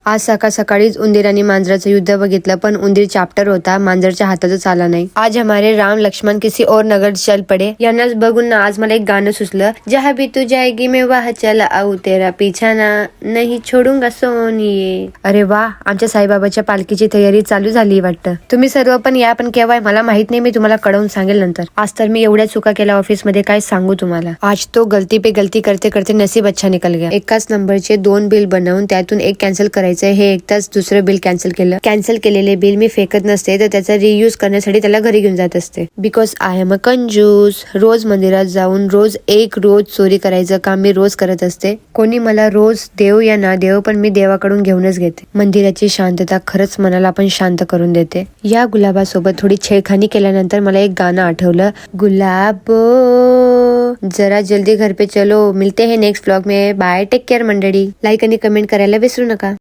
आज सकाळ सकाळीच उंदीर आणि मांजराचं युद्ध बघितलं, पण उंदीर चॅप्टर होता, मांजरच्या हातातच आला नाही. आज हमारे राम लक्ष्मण किसी और नगर चल पडे. यांनाच बघून ना आज मला एक गाणं सुचलं. जहाँ भी तू जाएगी मैं वहाँ चला आऊ, तेरा पीछा ना नहीं छोडूंगा सोनिये. अरे वा, आमच्या साईबाबाच्या पालखीची तयारी चालू झाली वाटतं. तुम्ही सर्व पण या, पण केव्हा मला माहित नाही, मी तुम्हाला कळवून सांगेल नंतर. आज तर मी एवढ्या चुका केल्या ऑफिस मध्ये, काय सांगू तुम्हाला. आज तो गलती पे गलती करते करते नसीब अच्छा निकल गया. एकाच नंबरचे 2 बिल बनवून त्यातून एक कॅन्सल करायचं, हे एकदाच दुसरं बिल कॅन्सल केलं. कॅन्सल केलेले बिल मी फेकत नसते, तर त्याचा रियूज करण्यासाठी त्याला घरी घेऊन जात असते. बिकॉज आय एम अ कंजूस. रोज मंदिरात जाऊन रोज चोरी करायचं काम मी रोज करत असते. कोणी मला रोज देव या ना देव, पण मी देवाकडून घेऊनच घेते. मंदिराची शांतता खरंच मनाला पण शांत करून देते. या गुलाबासोबत थोडी छेडखानी केल्यानंतर मला एक गाणं आठवलं. गुलाबो जरा जल्दी घर पे चलो. मिलते हैं नेक्स्ट व्लॉग में. बाय, टेक केअर मंडळी. लाईक आणि कमेंट करायला विसरू नका.